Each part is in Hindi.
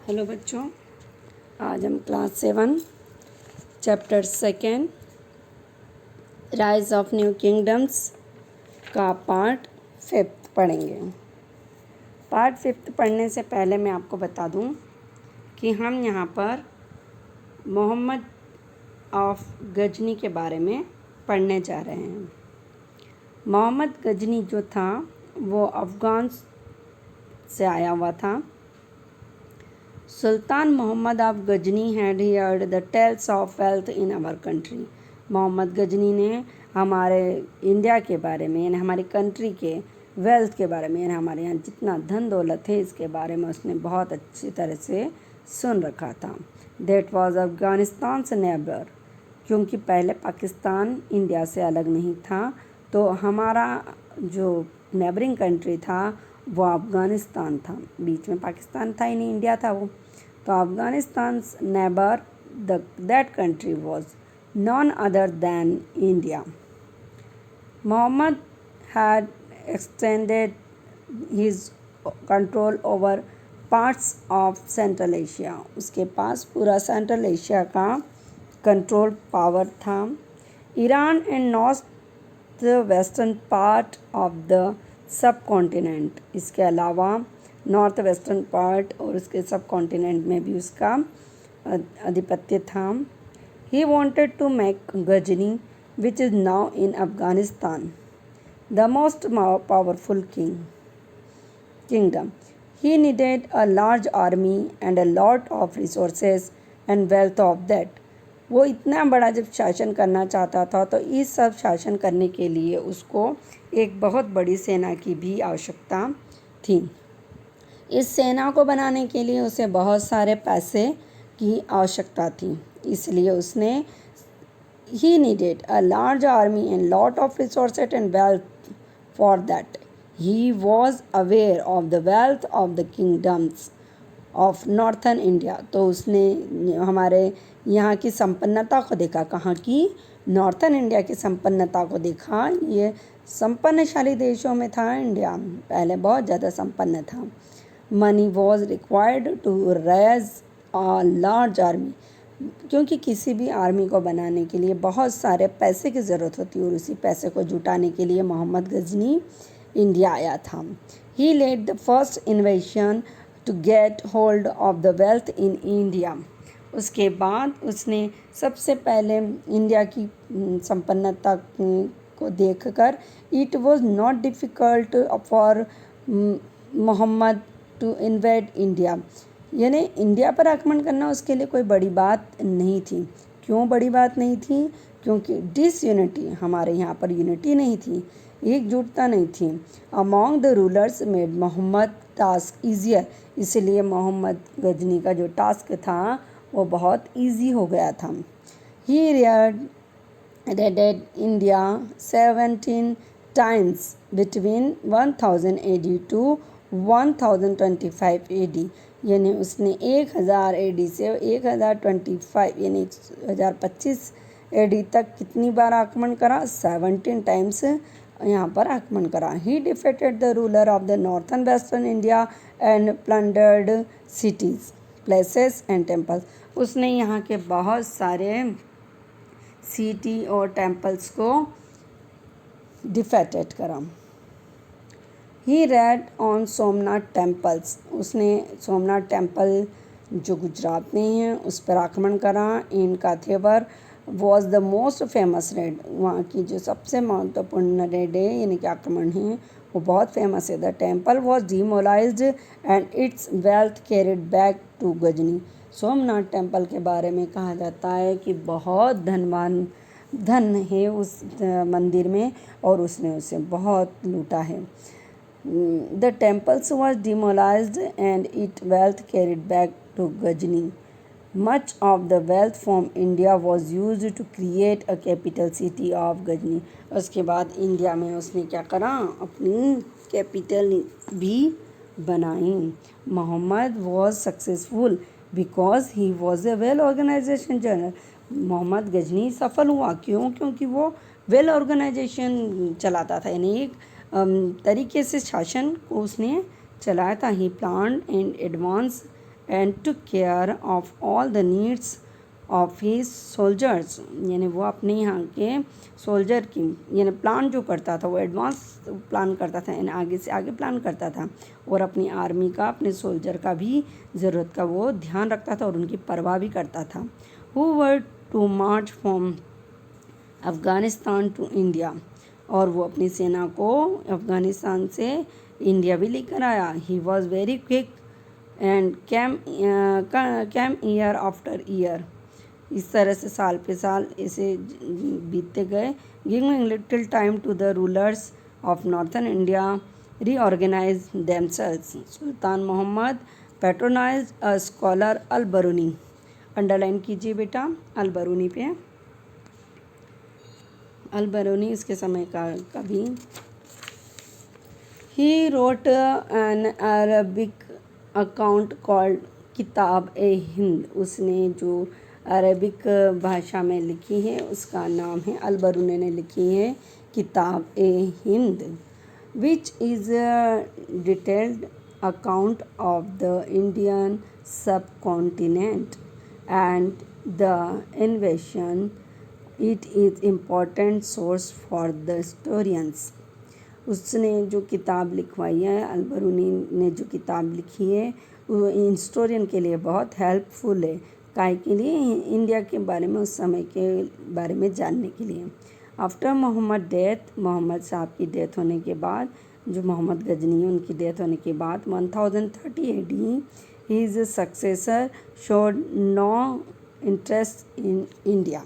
हेलो बच्चों, आज हम class 7 chapter 2 rise of new kingdoms का पार्ट 5 पढ़ेंगे। पार्ट 5 पढ़ने से पहले मैं आपको बता दूं कि हम यहाँ पर मोहम्मद ऑफ गजनी के बारे में पढ़ने जा रहे हैं। मोहम्मद गजनी जो था वो अफ़गान से आया हुआ था। Sultan Mohammad of Ghazni had heard the tales of wealth in our country. Mohammad Ghazni ने हमारे इंडिया के बारे में यानी हमारी कंट्री के वेल्थ के बारे में यानी हमारे यहाँ जितना धन दौलत है इसके बारे में उसने बहुत अच्छी तरह से सुन रखा था। दैट वाज अफ़गानिस्तान से नेबर, क्योंकि पहले पाकिस्तान इंडिया से अलग नहीं था, तो हमारा जो नेबरिंग कंट्री था वो अफ़गानिस्तान था। बीच में पाकिस्तान था ही नहीं, इंडिया था वो। तो Afghanistan neighbour that country was none other than India. Mohammad had extended his control over parts of central Asia. उसके पास पूरा सेंट्रल एशिया का कंट्रोल पावर था। Iran and north western part of the subcontinent, इसके अलावा नॉर्थ वेस्टर्न पार्ट और उसके सब कॉन्टिनेंट में भी उसका आधिपत्य था। He wanted to make Ghazni which is now in Afghanistan the most powerful kingdom. He needed a large army and a lot of resources and wealth of that. वो इतना बड़ा जब शासन करना चाहता था तो इस सब शासन करने के लिए उसको एक बहुत बड़ी सेना की भी आवश्यकता थी। इस सेना को बनाने के लिए उसे बहुत सारे पैसे की आवश्यकता थी, इसलिए उसने ही needed a large army and lot of resources and wealth for that. He was aware of the wealth of the kingdoms of northern India. तो उसने हमारे यहाँ की संपन्नता को देखा। कहाँ की? नॉर्थन इंडिया की संपन्नता को देखा। ये संपन्नशाली देशों में था इंडिया, पहले बहुत ज़्यादा संपन्न था। Money was required to raise a large army, क्योंकि किसी भी आर्मी को बनाने के लिए बहुत सारे पैसे की ज़रूरत होती है और उसी पैसे को जुटाने के लिए मोहम्मद गजनी इंडिया आया था। He led the first invasion to get hold of the wealth in India. उसके बाद उसने सबसे पहले इंडिया की संपन्नता को देखकर it was not difficult for Mohammad to invade India, यानी इंडिया पर आक्रमण करना उसके लिए कोई बड़ी बात नहीं थी। क्यों बड़ी बात नहीं थी? क्योंकि डिसयूनिटी, हमारे यहाँ पर यूनिटी नहीं थी, एकजुटता नहीं थी। Among the rulers made Mohammad task easier, इसलिए मोहम्मद गजनी का जो टास्क था वो बहुत ईजी हो गया था। He raided India 17 times between 1000 AD to 1025 AD, यानी उसने 1000 AD से 1025 यानी 1025 AD तक कितनी बार आक्रमण करा? 17 टाइम्स यहाँ पर आक्रमण करा। He defeated the ruler of the northern western India and plundered cities, places and temples. उसने यहाँ के बहुत सारे सिटी और टेम्पल्स को डिफेटेड करा। ही रेड ऑन सोमनाथ टेम्पल्स, उसने सोमनाथ टेम्पल जो गुजरात में है उस पर आक्रमण करा। इनका Thevar was the most famous red, वहाँ की जो सबसे महत्वपूर्ण रेड है यानी कि आक्रमण है वो बहुत फेमस है। The temple was demolished and its wealth carried back to Ghazni. Somnath temple के बारे में कहा जाता है कि बहुत धन है उस मंदिर में और उसने उसे बहुत लूटा है। The temples was demolished and its wealth carried back to Ghazni. Much of the wealth from India was used to create a capital city of Ghazni. उसके बाद इंडिया में उसने क्या करा? अपनी कैपिटल भी बनाई। Mohammad was successful because he was a well organization general. Mohammad Ghazni सफल हुआ क्यों? क्योंकि वो वेल ऑर्गेनाइजेशन चलाता था, यानी एक तरीके से शासन को उसने चलाया था। He plan and advance and took care of all the needs of his soldiers। यानी वो अपने यहाँ के सोल्जर की यानी प्लान जो करता था वो एडवांस प्लान करता था, यानी आगे से आगे प्लान करता था, और अपनी आर्मी का अपने सोल्जर का भी ज़रूरत का वो ध्यान रखता था और उनकी परवाह भी करता था। Who were to march from Afghanistan to India, और वो अपनी सेना को अफ़गानिस्तान से इंडिया भी लेकर आया। He was very quick and came year after year. इस तरह से साल पे साल ऐसे बीतते गए। Giving little time to the rulers of northern India reorganise themselves. Sultan Mohammad patronise a scholar Al Biruni. Underline कीजिए बेटा अल बरूनी पे। अल बरूनी इसके समय का कवि। He wrote an Arabic account called किताब ए हिंद। उसने जो अरबिक भाषा में लिखी है उसका नाम है, अल बरूनी ने लिखी है किताब ए Hind, which is detailed account of the Indian subcontinent and the invasion. It is important source for the historians. उसने जो किताब लिखवाई है, अल बरूनी ने जो किताब लिखी है वो हिस्टोरियन के लिए बहुत हेल्पफुल है। काहे के लिए? इंडिया के बारे में, उस समय के बारे में जानने के लिए। आफ्टर मोहम्मद डेथ, मोहम्मद साहब की डेथ होने के बाद, जो मोहम्मद गजनी है उनकी डेथ होने के बाद 1030 AD, his successor showed no interest in India.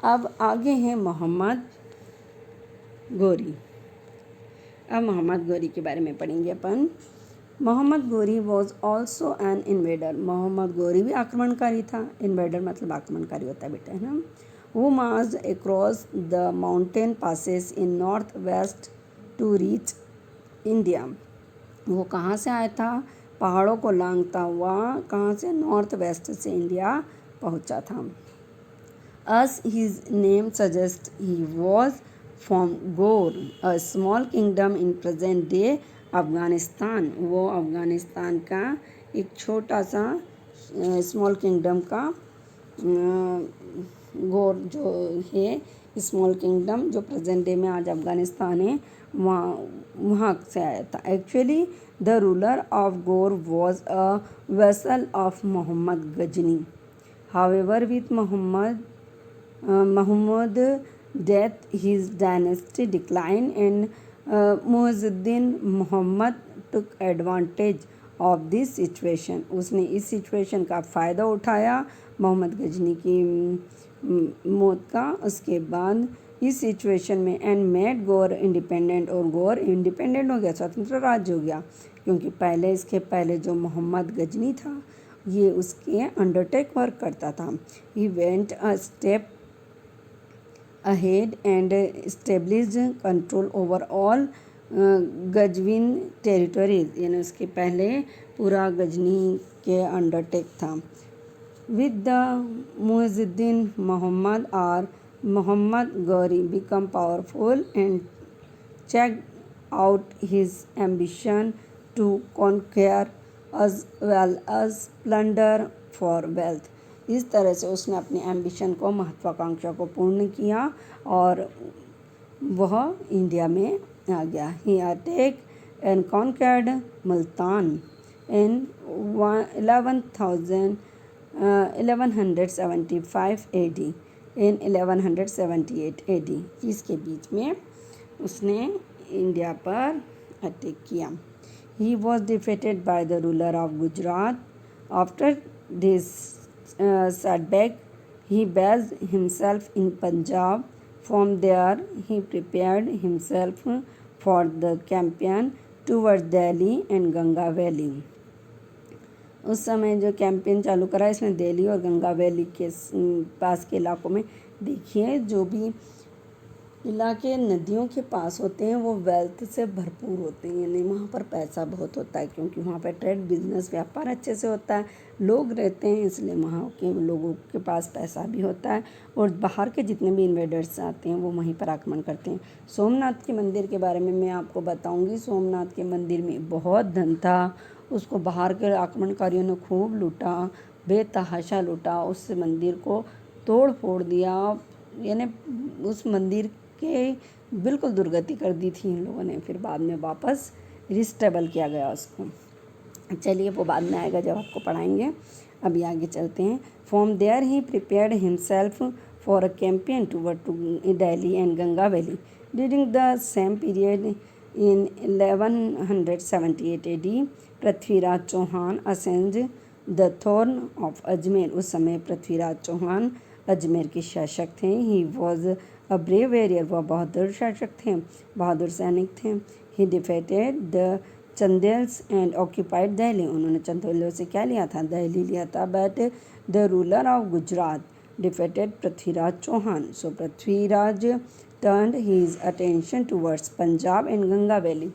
अब आगे हैं मोहम्मद गोरी। अब मोहम्मद गोरी के बारे में पढ़ेंगे अपन। Mohammad Ghori was also an invader. Mohammad Ghori भी आक्रमणकारी था। इन्वेडर मतलब आक्रमणकारी होता है बेटा, है ना। वो march across the mountain passes in north west to reach India. वो कहाँ से आया था? पहाड़ों को लांघता हुआ कहाँ से? नॉर्थ वेस्ट से इंडिया पहुँचा था। As his name suggests, he was from Ghor, a small kingdom in present day Afghanistan. वो अफ़गानिस्तान का एक छोटा सा स्मॉल किंगडम का गोर जो है, स्मॉल किंगडम जो प्रेजेंट डे में आज अफ़गानिस्तान है, वहाँ से आया था। Actually the ruler of Ghor was a vassal of Mohammad Ghazni. However with Muhammad death, his dynasty declined, and Muizzuddin Muhammad took advantage of this situation। उसने इस सिचुएशन का फ़ायदा उठाया मोहम्मद गजनी की मौत का। उसके बाद इस सिचुएशन में एंड मेड गोर इंडिपेंडेंट, और गोर इंडिपेंडेंट हो गया, स्वतंत्र राज्य हो गया, क्योंकि पहले इसके पहले जो मोहम्मद गजनी था ये उसके अंडरटेक वर्क करता था। He went a step ahead and established control over all गजविन टेरिटरीज, यानी उसके पहले पूरा गजनी के अंडरटेक था। विद द मुइज़ुद्दीन मोहम्मद और Mohammad Ghori became powerful and checked out his ambition to conquer as well as plunder for wealth। इस तरह से उसने अपनी एम्बिशन को, महत्वाकांक्षा को पूर्ण किया और वह इंडिया में आ गया। He attack and conquered Multan in 1175 AD, in 1178 AD। इसके बीच में उसने इंडिया पर अटैक किया। He was defeated by the ruler of Gujarat. After this setback, he based himself in Punjab. From there, he prepared himself for the campaign towards Delhi and Ganga Valley। उस समय जो कैंपेन चालू करा इसने दिल्ली और गंगा वैली के पास के इलाकों में। देखिए, जो भी इलाके नदियों के पास होते हैं वो वेल्थ से भरपूर होते हैं, यानी वहाँ पर पैसा बहुत होता है, क्योंकि वहाँ पर ट्रेड बिजनेस व्यापार अच्छे से होता है, लोग रहते हैं, इसलिए वहाँ के लोगों के पास पैसा भी होता है, और बाहर के जितने भी इन्वेडर्स आते हैं वो वहीं पर आक्रमण करते हैं। सोमनाथ के मंदिर के बारे में मैं आपको बताऊँगी। सोमनाथ के मंदिर में बहुत धन था उसको बाहर के आक्रमणकारियों ने खूब लूटा, बेतहाशा लूटा, उस मंदिर को तोड़ फोड़ दिया, यानी उस मंदिर के बिल्कुल दुर्गति कर दी थी इन लोगों ने। फिर बाद में वापस रिस्टेबल किया गया उसको। चलिए वो बाद में आएगा जब आपको पढ़ाएंगे। अभी आगे चलते हैं। From there he prepared himself for a campaign toward to Delhi and Ganga valley during the same period in 1178 AD। Prithviraj Chauhan ascends the throne of Ajmer. उस समय पृथ्वीराज चौहान अजमेर के शासक थे। He was a brave warrior, वह बहादुर शासक थे, बहादुर सैनिक थे। He defeated the Chandels and occupied Delhi. उन्होंने चंदेलों से क्या लिया था? दिल्ली लिया था। But the ruler of Gujarat defeated Prithviraj Chauhan. So Prithviraj turned his attention towards Punjab and Ganga Valley.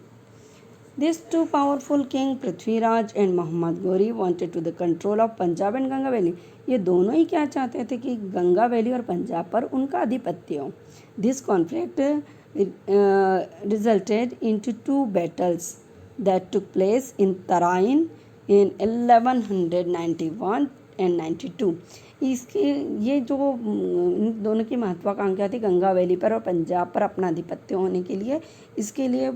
These two powerful king Prithviraj and Muhammad Ghori wanted to the control of Punjab and Ganga Valley. ये दोनों ही क्या चाहते थे कि गंगा वैली और पंजाब पर उनका आधिपत्य हो। This conflict resulted into two battles that took place in Tarain in 1191 and 92. इसके ये जो इन दोनों की महत्वाकांक्षा थी गंगा वैली पर और पंजाब पर अपना आधिपत्य होने के लिए, इसके लिए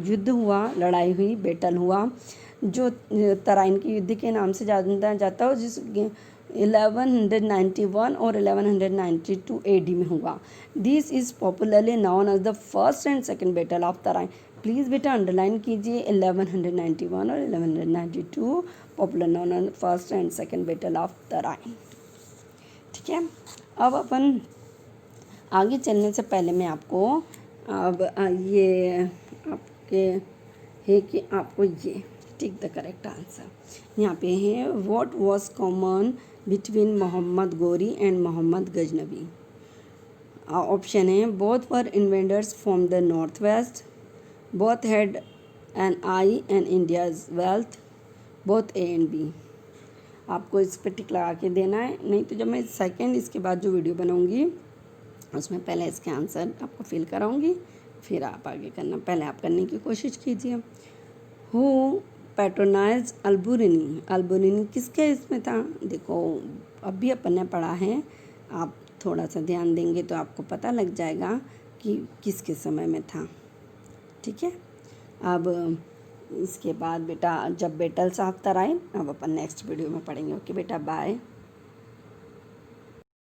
युद्ध हुआ, लड़ाई हुई, बैटल हुआ, जो तराइन के युद्ध के नाम से जाना जाता है, जिस 1191 और 1192 AD में हुआ। This is popularly known as the first and second battle of Tarain. Please बेटा अंडरलाइन कीजिए 1191 और 1192 popular known as first and second battle of Tarain. ठीक है, अब अपन आगे चलने से पहले मैं आपको अब ये आपके है कि आपको ये टिक द करेक्ट आंसर यहाँ पे है। What was common between Mohammad Ghori and Mohammad Ghaznavi? Option है both were invaders from the north west, both had an eye and India's wealth, both A and B. आपको इस पर टिक लगा के देना है, नहीं तो जब मैं सेकंड इसके बाद जो वीडियो बनाऊंगी उसमें पहले इसके आंसर आपको फिल कराऊंगी, फिर आप आगे करना। पहले आप करने की कोशिश कीजिए। Who patronise अल्बुरिनी? अल्बुरिनी किसके इसमें था? देखो अभी अपन ने पढ़ा है, आप थोड़ा सा ध्यान देंगे तो आपको पता लग जाएगा कि किसके समय में था। ठीक है, अब इसके बाद बेटा जब बैटल्स ऑफ तराइन अब अपन नेक्स्ट वीडियो में पढ़ेंगे। ओके बेटा, बाय।